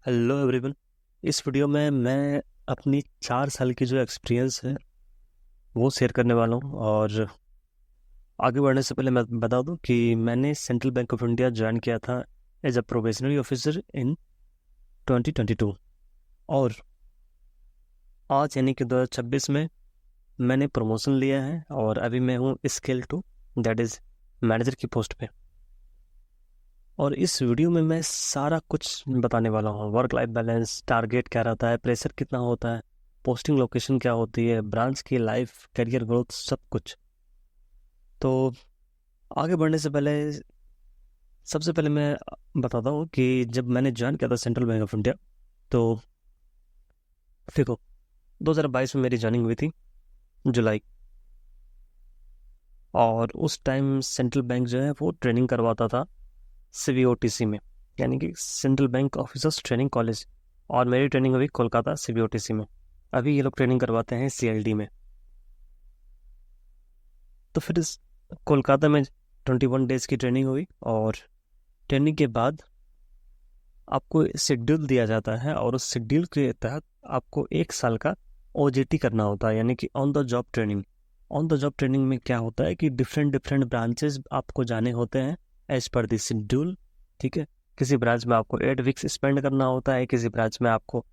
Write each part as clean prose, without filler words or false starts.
Hello everyone. इस video में मैं अपनी 4 साल की जो एक्सपीरियंस है वो शेयर करने वाला हूँ। और आगे बढ़ने से पहले मैं बता दूं कि मैंने central bank of India join किया था as a probationary officer in 2022। और आज यानी कि 2026 में मैंने प्रमोशन लिया है और अभी मैं हूँ स्केल 2, दैट इज़ मैनेजर की पोस्ट पे। और इस वीडियो में मैं सारा कुछ बताने वाला हूँ। वर्क लाइफ बैलेंस, टारगेट क्या रहता है, प्रेशर कितना होता है, पोस्टिंग लोकेशन क्या होती है, ब्रांच की लाइफ, करियर ग्रोथ, सब कुछ। तो आगे बढ़ने से पहले सबसे पहले मैं बताता हूँ कि जब मैंने ज्वाइन किया था सेंट्रल बैंक ऑफ इंडिया, तो देखो 2022 में मेरी ज्वाइनिंग हुई थी, जुलाई। और उस टाइम सेंट्रल बैंक जो है वो ट्रेनिंग करवाता था CBOTC में, यानी कि central bank officers training college. और मेरी ट्रेनिंग हुई कोलकाता CBOTC में। अभी ये लोग ट्रेनिंग करवाते हैं CLD में। तो फिर इस कोलकाता में 21 डेज की ट्रेनिंग हुई। और ट्रेनिंग के बाद आपको शेड्यूल दिया जाता है और उस शेड्यूल के तहत आपको 1 साल का OJT करना होता है, यानी कि on the job training. On the job training में क्या होता है कि डिफरेंट डिफरेंट ब्रांचेस आपको जाने होते हैं एज पर द शेड्यूल। ठीक है, किसी ब्रांच में आपको 8 वीक्स स्पेंड करना होता है, किसी ब्रांच में आपको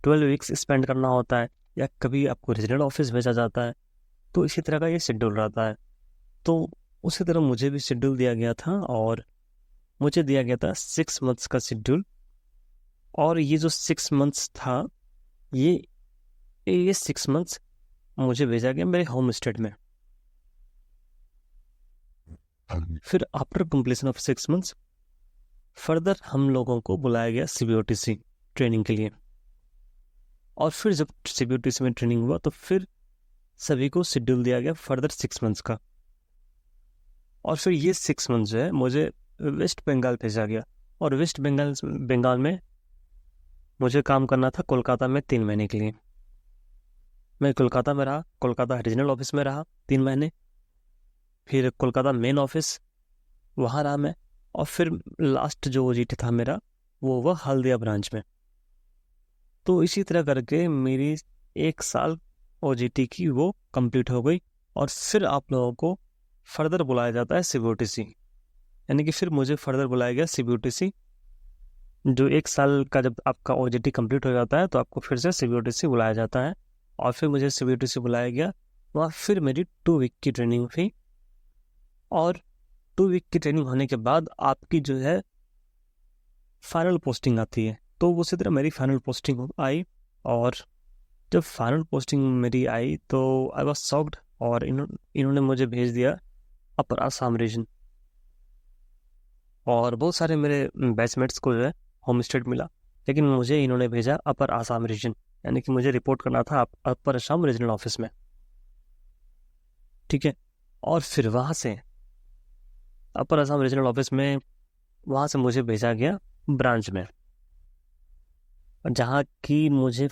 12 वीक्स स्पेंड करना होता है, या कभी आपको रीजनल ऑफिस भेजा जाता है। तो इसी तरह का ये शेड्यूल रहता है। तो उसी तरह मुझे भी शेड्यूल दिया गया था और मुझे दिया गया था 6 मंथ्स का शेड्यूल। और ये जो 6 मंथ्स था, ये ये 6 मंथ्स मुझे भेजा गया मेरे होम स्टेट में। फिर after completion of 6 months further हम लोगों को बुलाया गया CBOTC ट्रेनिंग के लिए। और फिर जब CBOTC में ट्रेनिंग हुआ तो फिर सभी को शेड्यूल दिया गया फर्दर 6 मंथ्स का। और फिर ये 6 मंथ्स जो है मुझे वेस्ट बंगाल भेजा गया। और वेस्ट बंगाल बंगाल में मुझे काम करना था कोलकाता में 3 महीने के लिए। मैं कोलकाता में रहा, कोलकाता रीजनल ऑफिस में रहा 3 महीने। फिर कोलकाता मेन ऑफिस, वहाँ रहा मैं। और फिर लास्ट जो OJT था मेरा, वो हुआ हल्दिया ब्रांच में। तो इसी तरह करके मेरी 1 साल OJT की वो कंप्लीट हो गई। और फिर आप लोगों को फर्दर बुलाया जाता है CBOTC, यानी कि फिर मुझे फर्दर बुलाया गया CBOTC। जो 1 साल का जब आपका OJT कंप्लीट हो जाता है तो आपको फिर से CBOTC बुलाया जाता है। और फिर मुझे CBOTC बुलाया गया, वहाँ फिर मेरी 2 वीक की ट्रेनिंग हुई। और 2 वीक की ट्रेनिंग होने के बाद आपकी जो है फाइनल पोस्टिंग आती है। तो उसी तरह मेरी फाइनल पोस्टिंग आई। और जब फाइनल पोस्टिंग मेरी आई तो आई वॉज शॉक्ड। और इन्होंने मुझे भेज दिया अपर आसाम रीजन। और बहुत सारे मेरे बैचमेट्स को जो है होम स्टेट मिला, लेकिन मुझे इन्होंने भेजा अपर आसाम रीजन, यानी कि मुझे रिपोर्ट करना था अपर आसाम रीजनल ऑफिस में। ठीक है। और फिर वहाँ से अपर आसाम रीजनल ऑफिस में, वहाँ से मुझे भेजा गया ब्रांच में, जहाँ की मुझे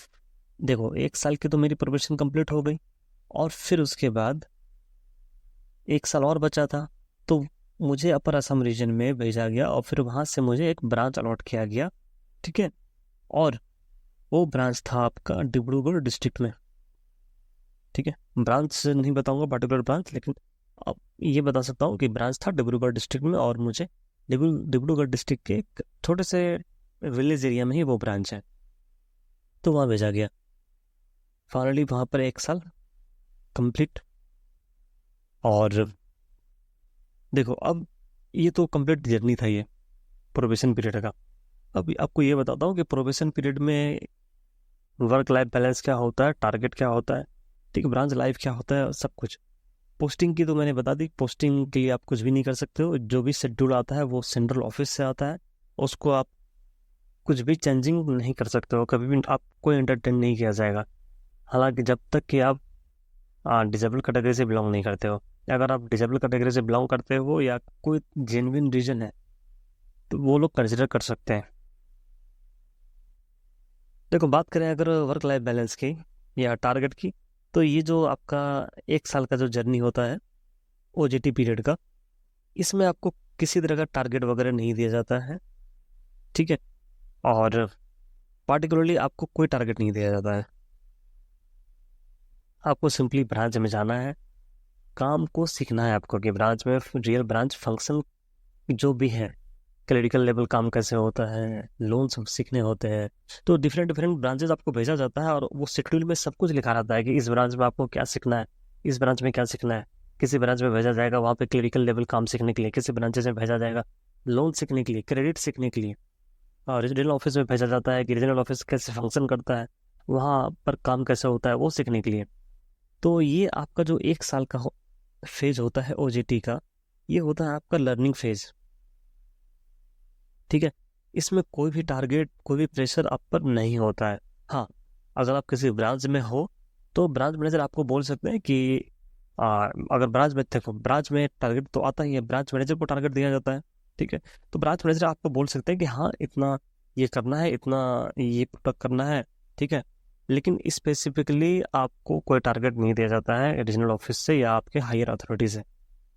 देखो 1 साल की तो मेरी प्रोबेशन कंप्लीट हो गई। और फिर उसके बाद 1 साल और बचा था, तो मुझे अपर असम रीजन में भेजा गया और फिर वहाँ से मुझे एक ब्रांच अलॉट किया गया। ठीक है। और वो ब्रांच था आपका डिब्रूगढ़ डिस्ट्रिक्ट में। ठीक है, ब्रांच नहीं बताऊंगा पर्टिकुलर ब्रांच, लेकिन अब ये बता सकता हूँ कि ब्रांच था डिब्रूगढ़ डिस्ट्रिक्ट में। और मुझे डिब्रूगढ़ डिस्ट्रिक्ट के एक छोटे से विलेज एरिया में ही वो ब्रांच है, तो वहाँ भेजा गया। फाइनली वहाँ पर 1 साल कंप्लीट। और देखो अब ये तो कंप्लीट जर्नी था, ये प्रोबेशन पीरियड का। अभी आपको ये बताता हूँ कि प्रोबेशन पीरियड में वर्क लाइफ बैलेंस क्या होता है, टारगेट क्या होता है, ठीक है, ब्रांच लाइफ क्या होता है, सब कुछ। पोस्टिंग की तो मैंने बता दी। पोस्टिंग के लिए आप कुछ भी नहीं कर सकते हो, जो भी शेड्यूल आता है वो सेंट्रल ऑफिस से आता है। उसको आप कुछ भी चेंजिंग नहीं कर सकते हो, कभी भी आपको एंटरटेन नहीं किया जाएगा। हालांकि जब तक कि आप डिजेबल कैटेगरी से बिलोंग नहीं करते हो। अगर आप डिजेबल कैटेगरी से बिलोंग करते हो या कोई जेन्युइन रीजन है तो वो लोग कंसिडर कर सकते हैं। देखो बात करें अगर वर्क लाइफ बैलेंस की या टारगेट की, तो ये जो आपका 1 साल का जो जर्नी होता है OJT पीरियड का, इसमें आपको किसी तरह का टारगेट वगैरह नहीं दिया जाता है। ठीक है। और पार्टिकुलरली आपको कोई टारगेट नहीं दिया जाता है। आपको सिंपली ब्रांच में जाना है, काम को सीखना है आपको कि ब्रांच में रियल ब्रांच फंक्शन जो भी है, क्रिटिकल लेवल काम कैसे होता है, लोन सब सीखने होते हैं। तो डिफरेंट डिफरेंट ब्रांचेस आपको भेजा जाता है और वो शेड्यूल में सब कुछ लिखा रहता है कि इस ब्रांच में आपको क्या सीखना है, इस ब्रांच में क्या सीखना है। किसी ब्रांच में भेजा जाएगा वहाँ पे क्रिटिकल लेवल काम सीखने के लिए, किसी ब्रांचेस में भेजा जाएगा लोन सीखने के लिए, क्रेडिट सीखने के लिए, और रीजनल ऑफिस में भेजा जाता है कि रीजनल ऑफिस कैसे फंक्शन करता है, वहाँ पर काम कैसे होता है वो सीखने के लिए। तो ये आपका जो 1 साल का फेज होता है ओजीटी का, ये होता है आपका लर्निंग फेज। ठीक है, इसमें कोई भी टारगेट, कोई भी प्रेशर आप पर नहीं होता है। हाँ, अगर आप किसी ब्रांच में हो तो ब्रांच मैनेजर आपको बोल सकते हैं कि अगर ब्रांच में देखो, ब्रांच में टारगेट तो आता ही है, ब्रांच मैनेजर को टारगेट दिया जाता है। ठीक है, तो ब्रांच मैनेजर आपको बोल सकते हैं कि हाँ इतना ये करना है, इतना ये प्रोडक्ट करना है। ठीक है, लेकिन स्पेसिफिकली आपको कोई टारगेट नहीं दिया जाता है रीजनल ऑफिस से या आपके हायर अथॉरिटी से।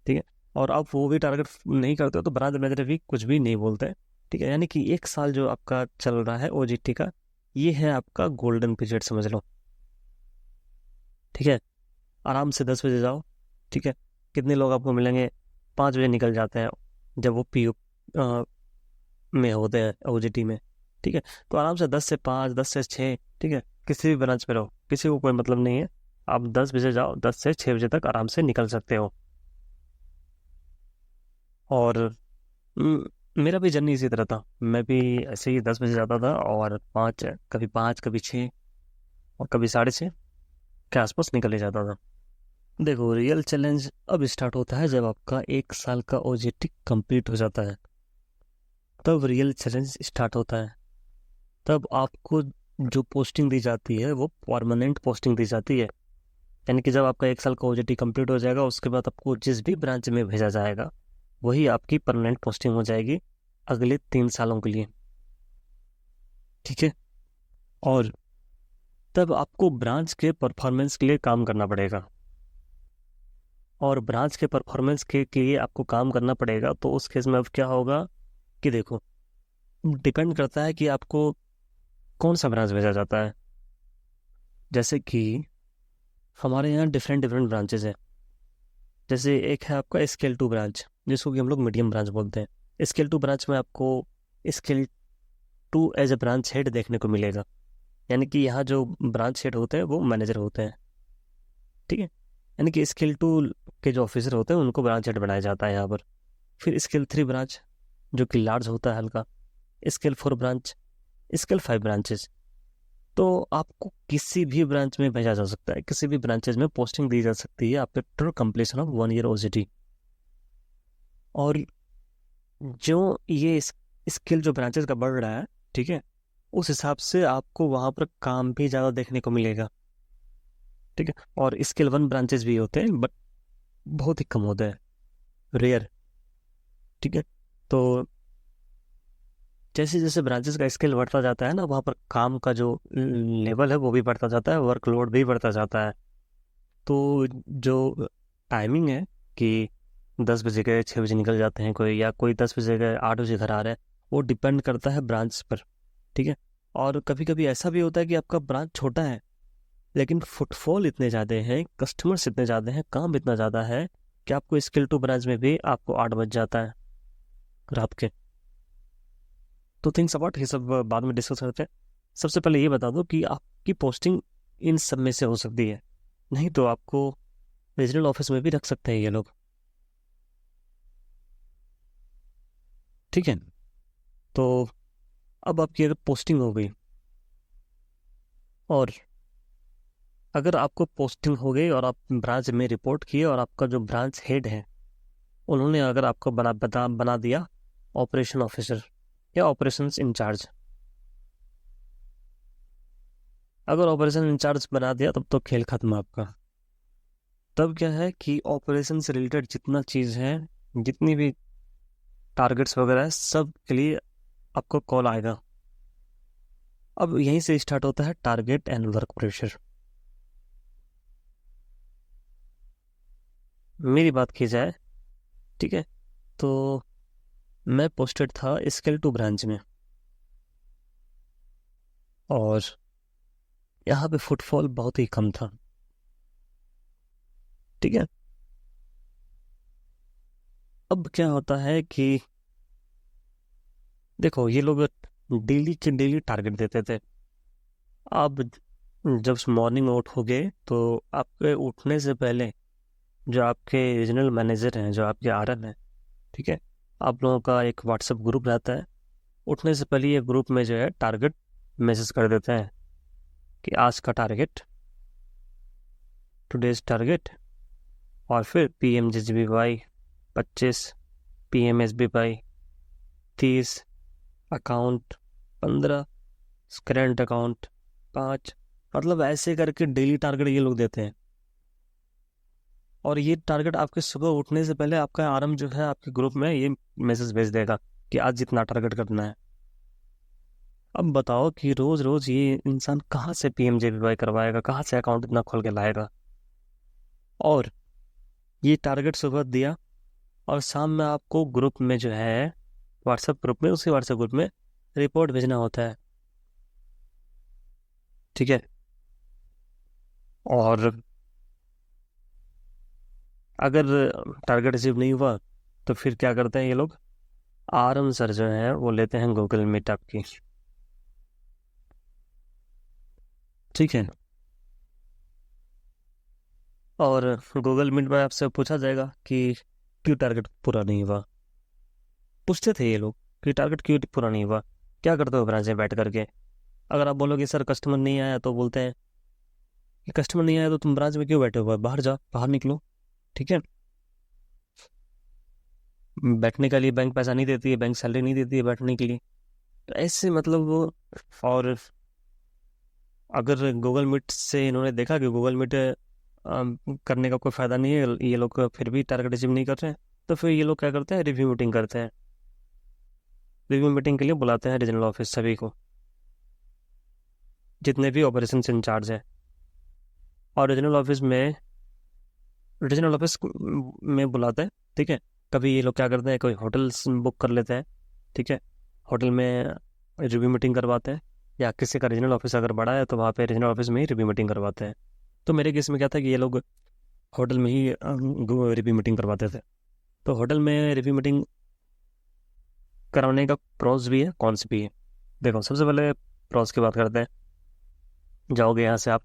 ठीक है, और आप वो भी टारगेट नहीं करते हो तो ब्रांच मैनेजर भी कुछ भी नहीं बोलते। ठीक है, यानी कि 1 साल जो आपका चल रहा है ओजीटी का, ये है आपका गोल्डन पीरियड समझ लो। ठीक है, आराम से 10 बजे जाओ। ठीक है, कितने लोग आपको मिलेंगे, 5 बजे निकल जाते हैं जब वो पीयू में होते हैं ओजीटी में। ठीक है, तो आराम से 10 से 5, 10 से 6, ठीक है, किसी भी ब्रांच में रहो, किसी को कोई मतलब नहीं है। आप 10 बजे जाओ, 10 से 6 बजे तक आराम से निकल सकते हो। और मेरा भी जर्नी इसी तरह था, मैं भी ऐसे ही 10 बजे जाता था और 5, कभी 6 और कभी 6:30 के आसपास निकल ही जाता था। देखो, रियल चैलेंज अब स्टार्ट होता है जब आपका 1 साल का ओजीटी कंप्लीट हो जाता है, तब रियल चैलेंज स्टार्ट होता है। तब आपको जो पोस्टिंग दी जाती है वो परमानेंट पोस्टिंग दी जाती है। यानी कि जब आपका 1 साल का ओजीटी कंप्लीट हो जाएगा, उसके बाद आपको जिस भी ब्रांच में भेजा जाएगा वही आपकी परमानेंट पोस्टिंग हो जाएगी अगले 3 सालों के लिए। ठीक है, और तब आपको ब्रांच के परफॉर्मेंस के लिए काम करना पड़ेगा, और ब्रांच के परफॉर्मेंस के लिए आपको काम करना पड़ेगा। तो उस केस में अब क्या होगा कि देखो, डिपेंड करता है कि आपको कौन सा ब्रांच भेजा जाता है। जैसे कि हमारे यहाँ डिफरेंट डिफरेंट ब्रांचेज हैं। जैसे एक है आपका स्केल 2 ब्रांच, जिसको कि हम लोग मीडियम ब्रांच बोलते हैं। स्केल 2 ब्रांच में आपको scale 2 as a branch head देखने को मिलेगा। यानी कि यहाँ जो ब्रांच हेड होते हैं वो मैनेजर होते हैं। ठीक है, यानी कि स्केल 2 के जो ऑफिसर होते हैं उनको ब्रांच हेड बनाया जाता है यहाँ पर। फिर स्केल 3 ब्रांच जो कि लार्ज होता है हल्का, स्केल 4 ब्रांच, स्केल 5 ब्रांचेस। तो आपको किसी भी ब्रांच में भेजा जा सकता है, किसी भी ब्रांचेज में पोस्टिंग दी जा सकती है after completion of 1 year OGT. और जो ये स्किल जो ब्रांचेस का बढ़ रहा है, ठीक है, उस हिसाब से आपको वहाँ पर काम भी ज़्यादा देखने को मिलेगा। ठीक है, और स्केल 1 ब्रांचेस भी होते हैं बट बहुत ही कम होते हैं, रेयर। ठीक है, तो जैसे जैसे ब्रांचेस का स्केल बढ़ता जाता है ना, वहाँ पर काम का जो लेवल है वो भी बढ़ता जाता है, वर्कलोड भी बढ़ता जाता है। तो जो टाइमिंग है कि 10 बजे गए 6 बजे निकल जाते हैं कोई, या कोई 10 बजे गए 8 बजे घर आ रहा है, वो डिपेंड करता है ब्रांच पर। ठीक है, और कभी कभी ऐसा भी होता है कि आपका ब्रांच छोटा है लेकिन फुटफॉल इतने ज़्यादा हैं, कस्टमर्स इतने ज़्यादा हैं, काम इतना ज़्यादा है कि आपको स्केल 2 ब्रांच में भी आपको 8 बज जाता है रात के। तो थिंग्स अबाउट ये सब बाद में डिस्कस करते हैं। सबसे पहले ये बता दो कि आपकी पोस्टिंग इन सब में से हो सकती है, नहीं तो आपको रीजनल ऑफिस में भी रख सकते हैं ये लोग। ठीक है, तो अब आपकी अगर पोस्टिंग हो गई, और अगर आपको पोस्टिंग हो गई और आप ब्रांच में रिपोर्ट किए और आपका जो ब्रांच हेड है उन्होंने अगर आपको बना दिया ऑपरेशन ऑफिसर या ऑपरेशंस इंचार्ज, अगर ऑपरेशन इंचार्ज बना दिया तब तो खेल खत्म आपका। तब क्या है कि ऑपरेशन से रिलेटेड जितना चीज़ है, जितनी भी टारगेट्स वगैरह है, सब के लिए आपको कॉल आएगा। अब यहीं से स्टार्ट होता है टारगेट एंड वर्क प्रेशर। मेरी बात की जाए, ठीक है, तो मैं पोस्टेड था स्केल 2 ब्रांच में, और यहाँ पे फुटफॉल बहुत ही कम था। ठीक है, अब क्या होता है कि देखो ये लोग डेली के डेली टारगेट देते थे। आप जब मॉर्निंग में उठोगे तो आपके उठने से पहले जो आपके रीजनल मैनेजर हैं, जो आपके आरएम हैं, ठीक है, आप लोगों का एक व्हाट्सएप ग्रुप रहता है। उठने से पहले ये ग्रुप में जो है टारगेट मैसेज कर देते हैं कि आज का टारगेट, टुडेज टारगेट, और फिर PMJJBY 25, PMSBY 30, account 15, current account 5, मतलब ऐसे करके डेली टारगेट ये लोग देते हैं। और ये टारगेट आपके सुबह उठने से पहले आपका आरएम जो है आपके ग्रुप में ये मैसेज भेज देगा कि आज जितना टारगेट करना है। अब बताओ कि रोज रोज ये इंसान कहाँ से PMJBY करवाएगा, कहाँ से अकाउंट इतना खोल के लाएगा। और ये टारगेट सुबह दिया और शाम में आपको ग्रुप में जो है व्हाट्सएप ग्रुप में, उसी व्हाट्सएप ग्रुप में रिपोर्ट भेजना होता है। ठीक है, और अगर टारगेट अचीव नहीं हुआ तो फिर क्या करते हैं ये लोग, आरएम सर जो है वो लेते हैं गूगल मीट आपकी। ठीक है, और गूगल मीट में आपसे पूछा जाएगा कि क्यों टारगेट पूरा नहीं हुआ। पूछते थे ये लोग कि टारगेट क्यों पूरा नहीं हुआ, क्या करते हो ब्रांच में बैठ करके। अगर आप बोलोगे सर कस्टमर नहीं आया, तो बोलते हैं कि कस्टमर नहीं आया तो तुम ब्रांच में क्यों बैठे हुए, बाहर जाओ, बाहर निकलो। ठीक है, बैठने के लिए बैंक पैसा नहीं देती है, बैंक सैलरी नहीं देती है बैठने के लिए। तो ऐसे मतलब वो, और अगर गूगल मीट से इन्होंने देखा कि गूगल मीट करने का कोई फ़ायदा नहीं है, ये लोग फिर भी टारगेट अचीव नहीं कर रहे हैं, तो फिर ये लोग क्या करते हैं, रिव्यू मीटिंग करते हैं। रिव्यू मीटिंग के लिए बुलाते हैं रीजनल ऑफिस सभी को, जितने भी ऑपरेशन इंचार्ज है। और रीजनल ऑफिस में बुलाते हैं। ठीक है, कभी ये लोग क्या करते हैं, कोई होटल बुक कर लेते हैं। ठीक है, होटल में रिव्यू मीटिंग करवाते हैं, या किसी का रीजनल ऑफिस अगर बड़ा है तो वहाँ पे रीजनल ऑफिस में ही रिव्यू मीटिंग करवाते हैं। तो मेरे केस में क्या था कि ये लोग होटल में ही रिव्यू मीटिंग करवाते थे। तो होटल में रिव्यू मीटिंग कराने का प्रॉस भी है, कॉन्स भी है। देखो सबसे पहले प्रॉस की बात करते हैं। जाओगे यहाँ से आप,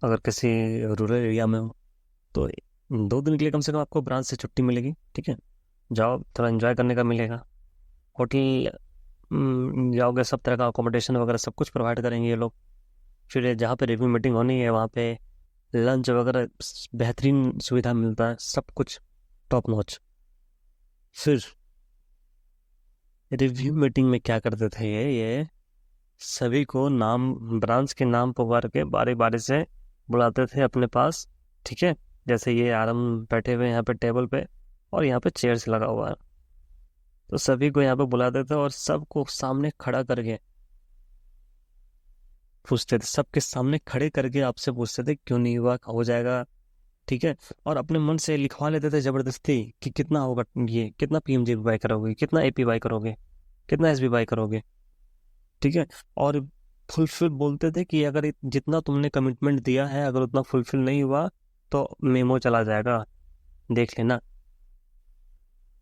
अगर किसी रूरल एरिया में हो तो 2 दिन के लिए कम से कम आपको ब्रांच से छुट्टी मिलेगी। ठीक है, जाओ, थोड़ा एंजॉय करने का मिलेगा। होटल जाओगे, सब तरह का अकोमोडेशन वगैरह सब कुछ प्रोवाइड करेंगे ये लोग। फिर जहाँ पे रिव्यू मीटिंग होनी है वहाँ पे लंच वगैरह बेहतरीन सुविधा मिलता है, सब कुछ टॉप नॉच। फिर रिव्यू मीटिंग में क्या करते थे ये सभी को नाम, ब्रांच के नाम पुकार के बारी बारी से बुलाते थे अपने पास। ठीक है, जैसे ये आराम बैठे हुए यहाँ पे टेबल पे, और यहाँ पे चेयर्स लगा हुआ है, तो सभी को यहाँ पे बुलाते थे और सबको सामने खड़ा करके पूछते थे। सबके सामने खड़े करके आपसे पूछते थे क्यों नहीं हुआ, हो जाएगा। ठीक है, और अपने मन से लिखवा लेते थे जबरदस्ती कि कितना होगा, ये कितना PMJBY करोगे, कितना APY करोगे, कितना SBY करोगे। ठीक है, और फुलफिल बोलते थे कि अगर जितना तुमने कमिटमेंट दिया है अगर उतना फुलफिल नहीं हुआ तो मेमो चला जाएगा, देख लेना।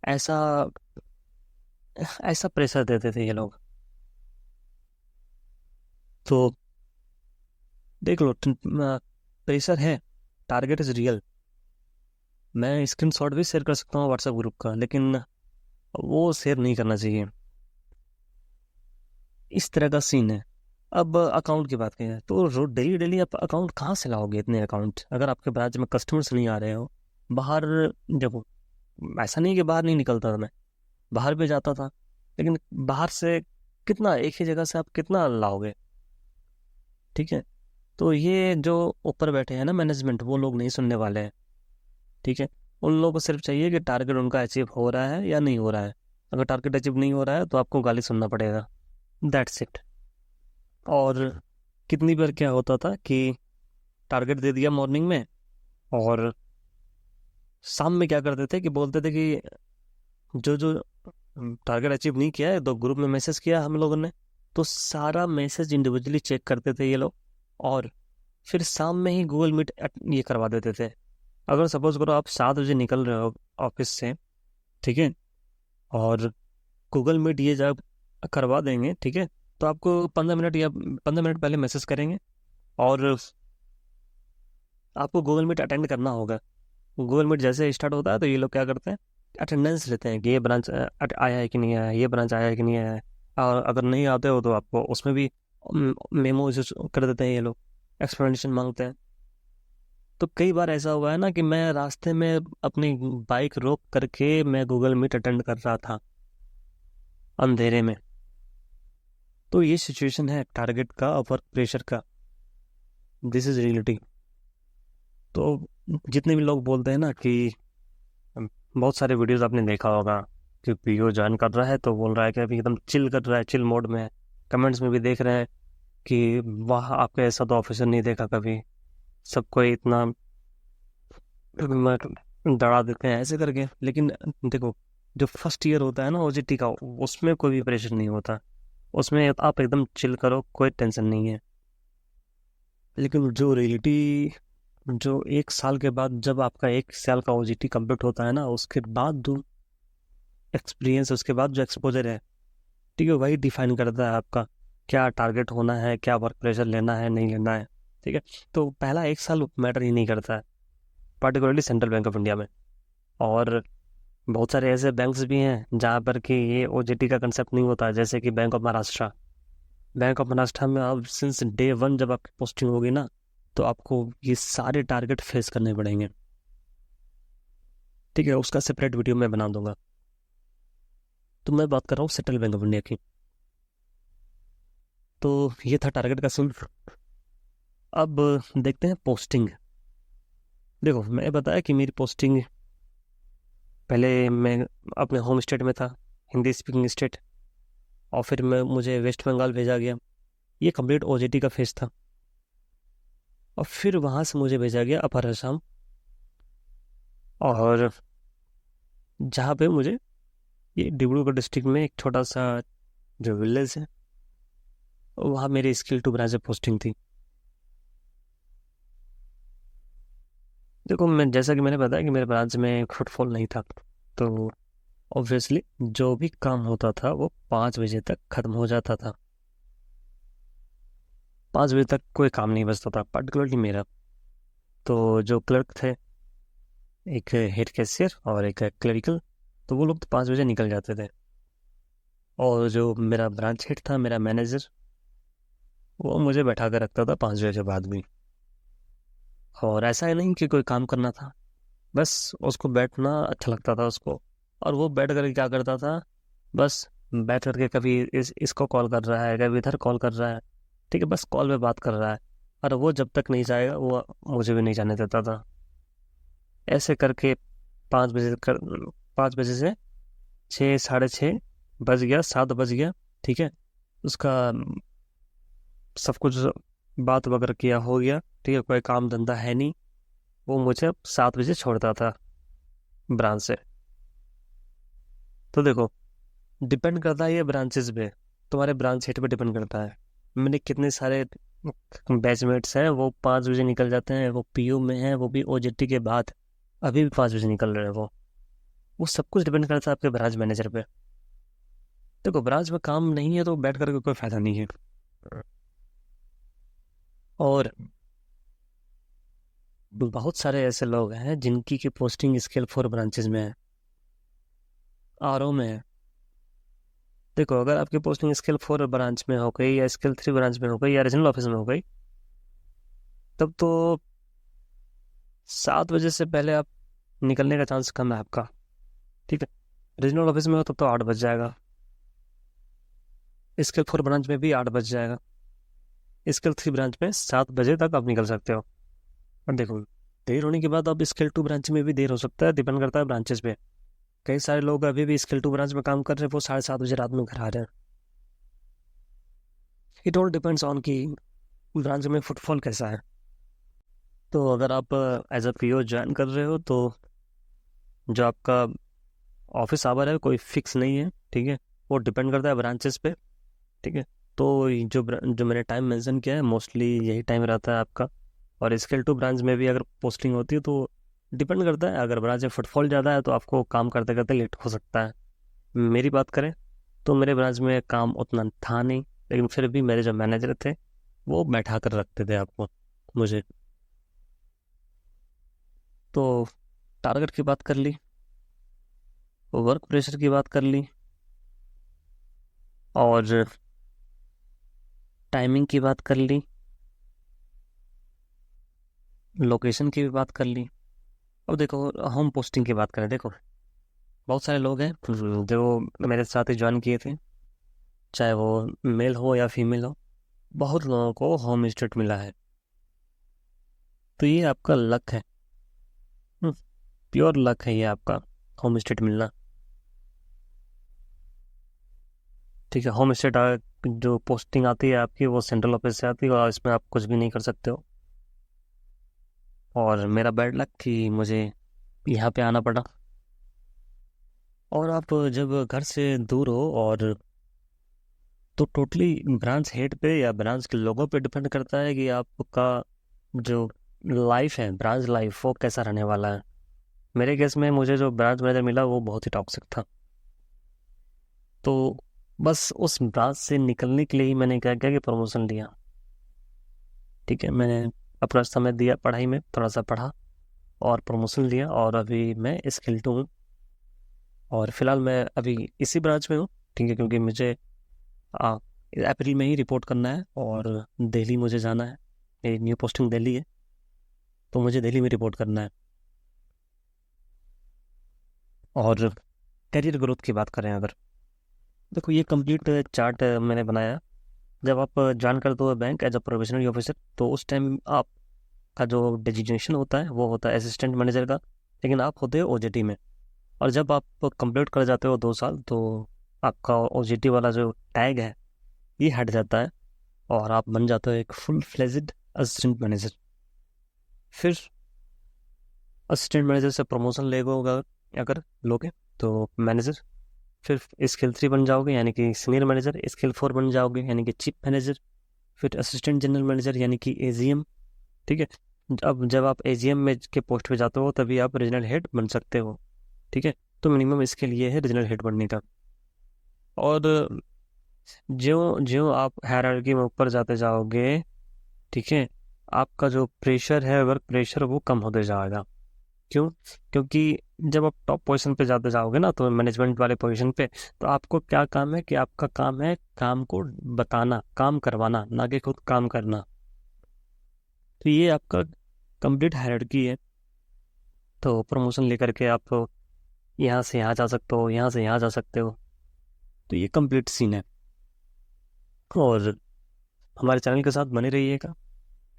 ऐसा ऐसा प्रेशर देते थे ये लोग। तो देख लो, प्रेशर है, टारगेट इज रियल। मैं स्क्रीनशॉट भी शेयर कर सकता हूँ व्हाट्सएप ग्रुप का, लेकिन वो शेयर नहीं करना चाहिए। इस तरह का सीन है। अब अकाउंट की बात करें तो रोज डेली डेली आप अकाउंट कहाँ से लाओगे, इतने अकाउंट अगर आपके ब्रांच में कस्टमर्स नहीं आ रहे हो। बाहर, देखो ऐसा नहीं कि बाहर नहीं निकलता था मैं, बाहर भी जाता था, लेकिन बाहर से कितना, एक ही जगह से आप कितना लाओगे। ठीक है, तो ये जो ऊपर बैठे हैं ना मैनेजमेंट, वो लोग नहीं सुनने वाले हैं। ठीक है, उन लोगों को सिर्फ चाहिए कि टारगेट उनका अचीव हो रहा है या नहीं हो रहा है। अगर टारगेट अचीव नहीं हो रहा है तो आपको गाली सुनना पड़ेगा, दैट्स इट। और कितनी बार क्या होता था कि टारगेट दे दिया मॉर्निंग में, और शाम में क्या करते थे कि बोलते थे कि जो जो टारगेट अचीव नहीं किया है तो ग्रुप में मैसेज किया हम लोगों ने तो सारा मैसेज इंडिविजुअली चेक करते थे ये लोग, और फिर शाम में ही गूगल मीट ये करवा देते थे। अगर सपोज करो आप 7 बजे निकल रहे हो ऑफिस से, ठीक है, और गूगल मीट ये जब करवा देंगे, ठीक है, तो आपको 15 मिनट या 15 मिनट पहले मैसेज करेंगे, और आपको गूगल मीट अटेंड करना होगा। गूगल मीट जैसे स्टार्ट होता है तो ये लोग क्या करते हैं, अटेंडेंस लेते हैं कि ये ब्रांच आया है कि नहीं आया है, ये ब्रांच आया है कि नहीं आया है। और अगर नहीं आते हो तो आपको उसमें भी मेमो कर देते हैं ये लोग, एक्सप्लेनेशन मांगते हैं। तो कई बार ऐसा हुआ है ना कि मैं रास्ते में अपनी बाइक रोक करके मैं गूगल मीट अटेंड कर रहा था अंधेरे में। तो ये सिचुएशन है टारगेट का और वर्क प्रेशर का। This is reality. तो जितने भी लोग बोलते हैं ना कि बहुत सारे वीडियोस आपने देखा होगा कि पीओ ज्वाइन कर रहा है तो बोल रहा है कि अभी एकदम चिल कर रहा है, चिल मोड में है। कमेंट्स में भी देख रहे हैं कि वाह आपके ऐसा तो ऑफिसर नहीं देखा कभी, सबको इतना डरा देते हैं ऐसे करके। लेकिन देखो, जो फर्स्ट ईयर होता है ना ओजीटी का, उसमें कोई भी प्रेशर नहीं होता, उसमें आप एकदम चिल करो, कोई टेंशन नहीं है। लेकिन जो रियलिटी, जो 1 साल के बाद जब आपका 1 साल का ओजीटी कंप्लीट होता है ना, उसके बाद जो एक्सपीरियंस, उसके बाद जो एक्सपोजर है, ठीक है, वही डिफाइन करता है आपका क्या टारगेट होना है, क्या वर्क प्रेशर लेना है नहीं लेना है। ठीक है, तो पहला 1 साल मैटर ही नहीं करता है, particularly central bank of India में। और बहुत सारे ऐसे बैंक्स भी हैं जहाँ पर कि ये ओजीटी का कंसेप्ट नहीं होता है, जैसे कि bank of Maharashtra. Bank of Maharashtra में अब सिंस डे 1 जब आपकी पोस्टिंग होगी ना, तो आपको ये सारे टारगेट फेस करने पड़ेंगे। ठीक है, उसका सेपरेट वीडियो मैं बना दूंगा। तो मैं बात कर रहा हूँ सेंट्रल बैंक ऑफ इंडिया की। तो ये था टारगेट का सीन। अब देखते हैं पोस्टिंग। देखो, मैं बताया कि मेरी पोस्टिंग पहले मैं अपने होम स्टेट में था, हिंदी स्पीकिंग स्टेट, और फिर मुझे वेस्ट बंगाल भेजा गया। ये कंप्लीट ओजीटी का फेज था। और फिर वहाँ से मुझे भेजा गया अपर असम, और जहाँ पे मुझे ये डिब्रूगढ़ डिस्ट्रिक्ट में एक छोटा सा जो विलेज है, वहाँ मेरी स्किल टू ब्रांच पोस्टिंग थी। देखो, मैं जैसा कि मैंने बताया कि मेरे ब्रांच में फुटफॉल नहीं था, तो ऑब्वियसली जो भी काम होता था वो 5 बजे तक खत्म हो जाता था। 5 बजे तक कोई काम नहीं बचता था, पर्टिकुलरली मेरा। तो जो क्लर्क थे, एक हेड कैशियर और एक क्लरिकल, तो वो लोग तो 5 बजे निकल जाते थे। और जो मेरा ब्रांच हेड था, मेरा मैनेजर, वो मुझे बैठा कर रखता था 5 बजे के बाद भी। और ऐसा ही नहीं कि कोई काम करना था, बस उसको बैठना अच्छा लगता था उसको। और वो बैठ कर क्या करता था, बस बैठ करके कभी इसको कॉल कर रहा है, कभी इधर कॉल कर रहा है, ठीक है, बस कॉल पे बात कर रहा है। और वो जब तक नहीं जाएगा वो मुझे भी नहीं जाने देता था। ऐसे करके 5 बजे कर 5 बजे से 6, 6:30 बज गया, 7 बज गया, ठीक है। उसका सब कुछ बात वगैरह किया हो गया, ठीक है, कोई काम धंधा है नहीं, वो मुझे 7 बजे छोड़ता था ब्रांच से। तो देखो, डिपेंड करता है ये ब्रांचेस पे, तुम्हारे ब्रांच हेड पे डिपेंड करता है। मैंने कितने सारे बैचमेट्स हैं वो 5 बजे निकल जाते हैं, वो पीयू में हैं, वो भी ओजेटी के बाद अभी भी 5 बजे निकल रहे हैं वो सब कुछ डिपेंड करता है आपके ब्रांच मैनेजर पे। देखो, ब्रांच में काम नहीं है तो बैठ करके कोई फायदा नहीं है। और बहुत सारे ऐसे लोग हैं जिनकी की पोस्टिंग स्केल 4 ब्रांचेस में है, आरओ में है। देखो, अगर आपकी पोस्टिंग स्केल 4 ब्रांच में हो गई या स्केल 3 ब्रांच में हो गई या रीजनल ऑफिस में हो गई, तब तो 7 बजे से पहले आप निकलने का चांस कम है आपका, ठीक है। रीजनल ऑफिस में हो तब तो 8 बज जाएगा, स्केल 4 ब्रांच में भी 8 बज जाएगा, स्केल 3 ब्रांच में 7 बजे तक आप निकल सकते हो। और देखो, देर होने के बाद अब स्केल 2 ब्रांच में भी देर हो सकता है, डिपेंड करता है ब्रांचेस पे। कई सारे लोग अभी भी स्केल 2 ब्रांच में काम कर रहे हैं, वो 7:30 बजे रात में घर आ रहे हैं। इट ऑल डिपेंड्स ऑन कि ब्रांच में फुटफॉल कैसा है। तो अगर आप एज अ पीओ ज्वाइन कर रहे हो तो जो आपका ऑफिस आवर है कोई फिक्स नहीं है, ठीक है, वो डिपेंड करता है ब्रांचेस पे, ठीक है। तो जो मैंने टाइम मेंशन किया है मोस्टली यही टाइम रहता है आपका। और स्केल टू ब्रांच में भी अगर पोस्टिंग होती है तो डिपेंड करता है, अगर ब्रांच में फुटफॉल ज़्यादा है तो आपको काम करते करते लेट हो सकता है। मेरी बात करें तो मेरे ब्रांच में काम उतना था नहीं, लेकिन फिर भी मेरे जो मैनेजर थे वो बैठा कर रखते थे आपको मुझे। तो टारगेट की बात कर ली, वर्क प्रेशर की बात कर ली, और टाइमिंग की बात कर ली, लोकेशन की भी बात कर ली। अब देखो होम पोस्टिंग की बात करें, देखो बहुत सारे लोग हैं जो मेरे साथ ही ज्वाइन किए थे, चाहे वो मेल हो या फीमेल हो, बहुत लोगों को होम स्टेट मिला है। तो ये आपका लक है, प्योर लक है ये आपका होम स्टेट मिलना। ठीक है, होम स्टेट जो पोस्टिंग आती है आपकी वो सेंट्रल ऑफिस से आती है, और इसमें आप कुछ भी नहीं कर सकते हो। और मेरा बैड लक कि मुझे यहाँ पे आना पड़ा। और आप जब घर से दूर हो और तो टोटली ब्रांच हेड पे या ब्रांच के लोगों पे डिपेंड करता है कि आपका जो लाइफ है, ब्रांच लाइफ, वो कैसा रहने वाला है। मेरे केस में मुझे जो ब्रांच मैनेजर मिला वो बहुत ही टॉक्सिक था। तो बस उस ब्रांच से निकलने के लिए ही मैंने क्या किया कि प्रमोशन लिया। ठीक है, मैंने अपना समय दिया पढ़ाई में, थोड़ा सा पढ़ा और प्रमोशन लिया, और अभी मैं स्किल 2 हूँ। और फिलहाल मैं अभी इसी ब्रांच में हूँ। ठीक है, क्योंकि मुझे आ, अप्रैल में ही रिपोर्ट करना है और दिल्ली मुझे जाना है। मेरी न्यू पोस्टिंग दिल्ली है, तो मुझे दिल्ली में रिपोर्ट करना है। और करियर ग्रोथ की बात करें अगर, देखो ये कंप्लीट चार्ट मैंने बनाया। जब आप ज्वाइन करते हो bank as a probationary officer, तो उस टाइम आपका जो डेजिग्नेशन होता है वो होता है असिस्टेंट मैनेजर का, लेकिन आप होते हो ओजेटी में। और जब आप कंप्लीट कर जाते हो 2 साल, तो आपका ओजेटी वाला जो टैग है ये हट जाता है, और आप बन जाते हो एक फुल फ्लेज्ड असिस्टेंट मैनेजर। फिर असिस्टेंट मैनेजर से प्रमोशन लेगा अगर लोगे तो मैनेजर, फिर स्केल 3 बन जाओगे यानी कि सीनियर मैनेजर, स्केल 4 बन जाओगे यानी कि चीफ मैनेजर, फिर असिस्टेंट जनरल मैनेजर यानी कि एजीएम। ठीक है, अब जब आप एजीएम में के पोस्ट पे जाते हो तभी आप रीजनल हेड बन सकते हो। ठीक है, तो मिनिमम इसके लिए है रीजनल हेड बनने का। और ज्यों ज्यों आप हायरार्की में ऊपर जाते जाओगे, ठीक है, आपका जो प्रेशर है, वर्क प्रेशर, वो कम होते जाएगा। क्यों? क्योंकि जब आप टॉप पोजीशन पे जाते जाओगे ना, तो मैनेजमेंट वाले पोजीशन पे, तो आपको क्या काम है कि आपका काम है काम को बताना, काम करवाना, ना कि खुद काम करना। तो ये आपका कंप्लीट हायरार्की है। तो प्रमोशन लेकर के आप यहाँ से यहाँ जा सकते हो, यहाँ से यहाँ जा सकते हो। तो ये कंप्लीट सीन है। और हमारे चैनल के साथ बने रहिएगा,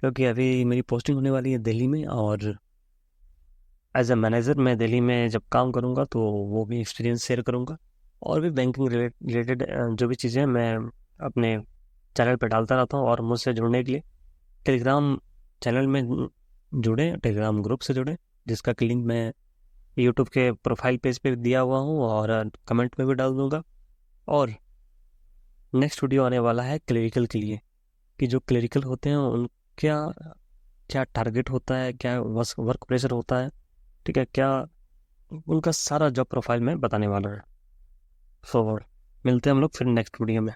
क्योंकि अभी मेरी पोस्टिंग होने वाली है दिल्ली में, और एज अ मैनेजर मैं दिल्ली में जब काम करूँगा तो वो भी एक्सपीरियंस शेयर करूँगा। और भी बैंकिंग रिलेटेड जो भी चीज़ें मैं अपने चैनल पर डालता रहता हूँ। और मुझसे जुड़ने के लिए टेलीग्राम चैनल में जुड़े, टेलीग्राम ग्रुप से जुड़े, जिसका कि लिंक मैं यूट्यूब के प्रोफाइल पेज पे दिया हुआ हूँ और कमेंट में भी डाल दूँगा। और नेक्स्ट वीडियो आने वाला है क्लरिकल के लिए, कि जो क्लरिकल होते हैं उनका क्या टारगेट होता है, क्या वर्क प्रेशर होता है, ठीक है, क्या उनका सारा जॉब प्रोफाइल में बताने वाला है। सो मिलते हैं हम लोग फिर नेक्स्ट वीडियो में।